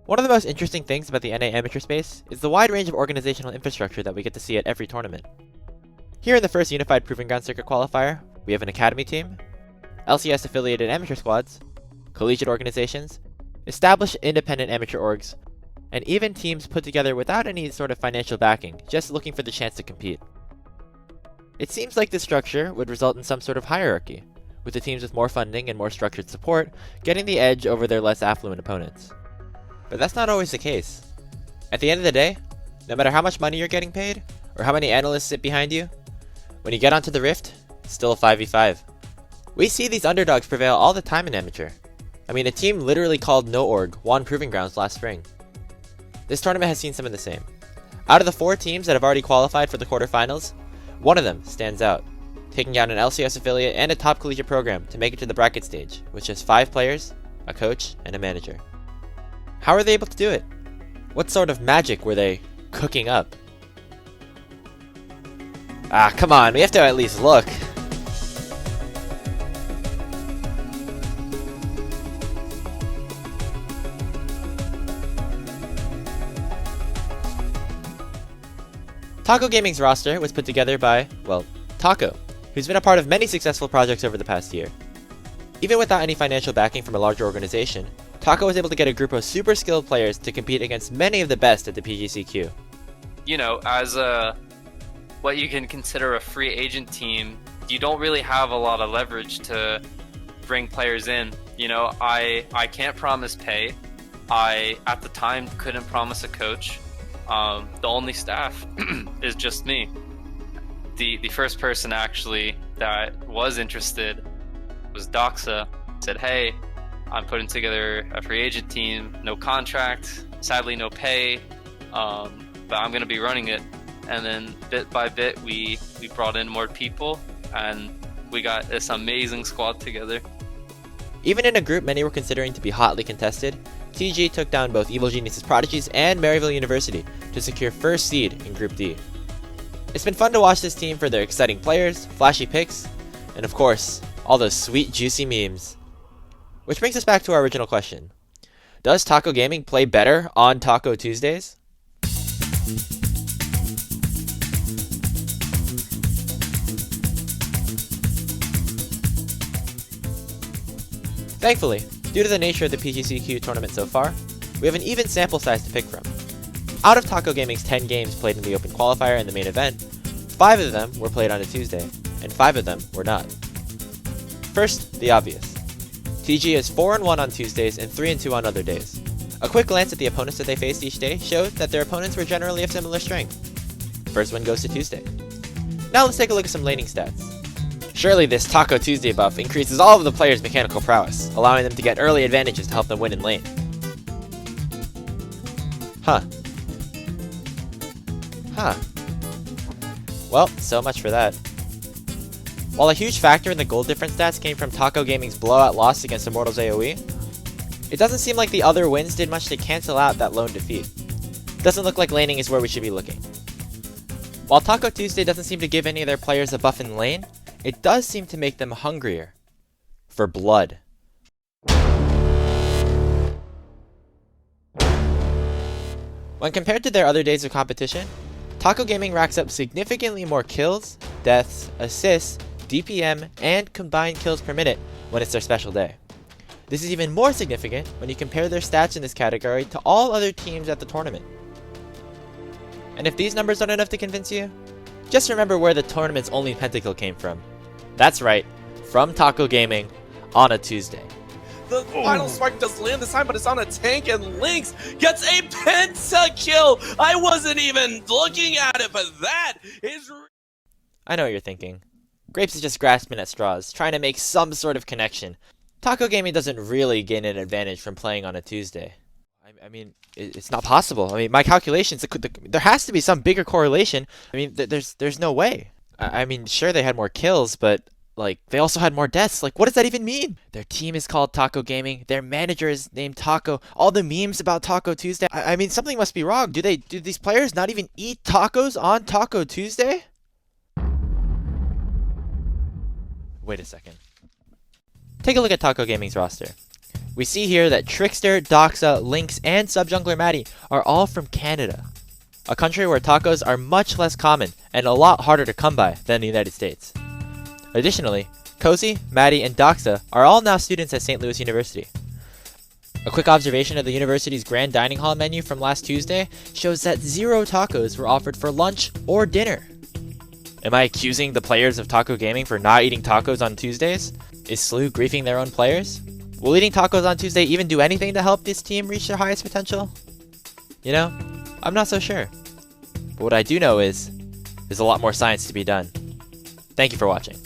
One of the most interesting things about the NA amateur space is the wide range of organizational infrastructure that we get to see at every tournament. Here in the first Unified Proving Ground Circuit qualifier, we have an academy team, LCS affiliated amateur squads, collegiate organizations, established independent amateur orgs, and even teams put together without any sort of financial backing, just looking for the chance to compete. It seems like this structure would result in some sort of hierarchy, with the teams with more funding and more structured support getting the edge over their less affluent opponents. But that's not always the case. At the end of the day, no matter how much money you're getting paid, or how many analysts sit behind you, when you get onto the Rift, it's still a 5v5. We see these underdogs prevail all the time in amateur. I mean, a team literally called No Org won Proving Grounds last spring. This tournament has seen some of the same. Out of the 4 teams that have already qualified for the quarterfinals, one of them stands out, taking down an LCS affiliate and a top collegiate program to make it to the bracket stage, with just 5 players, a coach, and a manager. How were they able to do it? What sort of magic were they cooking up? Ah, come on, we have to at least look. Taco Gaming's roster was put together by, well, Taco, who's been a part of many successful projects over the past year. Even without any financial backing from a larger organization, Taco was able to get a group of super skilled players to compete against many of the best at the PGCQ. You know, as what you can consider a free agent team, you don't really have a lot of leverage to bring players in. You know, I can't promise pay. I, at the time, couldn't promise a coach. The only staff is just me. The first person actually that was interested was Doxa. Said, hey, I'm putting together a free agent team, no contract, sadly no pay, but I'm going to be running it. And then bit by bit, we brought in more people, and we got this amazing squad together. Even in a group many were considering to be hotly contested, TG took down both Evil Genius's Prodigies and Maryville University to secure first seed in Group D. It's been fun to watch this team for their exciting players, flashy picks, and of course, all those sweet juicy memes. Which brings us back to our original question. Does Taco Gaming play better on Taco Tuesdays? Thankfully, due to the nature of the PGCQ tournament so far, we have an even sample size to pick from. Out of Taco Gaming's 10 games played in the Open Qualifier and the main event, 5 of them were played on a Tuesday, and 5 of them were not. First, the obvious. TG is 4-1 on Tuesdays and 3-2 on other days. A quick glance at the opponents that they faced each day showed that their opponents were generally of similar strength. First one goes to Tuesday. Now let's take a look at some laning stats. Surely this Taco Tuesday buff increases all of the players' mechanical prowess, allowing them to get early advantages to help them win in lane. Huh. Well, so much for that. While a huge factor in the gold difference stats came from Taco Gaming's blowout loss against Immortals AoE, it doesn't seem like the other wins did much to cancel out that lone defeat. Doesn't look like laning is where we should be looking. While Taco Tuesday doesn't seem to give any of their players a buff in lane, it does seem to make them hungrier for blood. When compared to their other days of competition, Taco Gaming racks up significantly more kills, deaths, assists, DPM, and combined kills per minute when it's their special day. This is even more significant when you compare their stats in this category to all other teams at the tournament. And if these numbers aren't enough to convince you, just remember where the tournament's only pentakill came from. That's right, from Taco Gaming on a Tuesday. The final spark does land this time, but it's on a tank, and Lynx gets a pentakill! I wasn't even looking at it, but that is... I know what you're thinking. Grapes is just grasping at straws, trying to make some sort of connection. Taco Gaming doesn't really gain an advantage from playing on a Tuesday. I mean, it's not possible. I mean, my calculations, there has to be some bigger correlation. I mean, there's no way. I mean, sure, they had more kills, but, like, they also had more deaths. Like, what does that even mean? Their team is called Taco Gaming. Their manager is named Taco. All the memes about Taco Tuesday. I mean, something must be wrong. Do these players not even eat tacos on Taco Tuesday? Wait a second. Take a look at Taco Gaming's roster. We see here that Trickster, Doxa, Lynx, and Subjungler Maddie are all from Canada, a country where tacos are much less common and a lot harder to come by than the United States. Additionally, Cozy, Maddie, and Doxa are all now students at St. Louis University. A quick observation of the university's grand dining hall menu from last Tuesday shows that 0 tacos were offered for lunch or dinner. Am I accusing the players of Taco Gaming for not eating tacos on Tuesdays? Is SLU griefing their own players? Will eating tacos on Tuesday even do anything to help this team reach their highest potential? You know, I'm not so sure. But what I do know is, there's a lot more science to be done. Thank you for watching.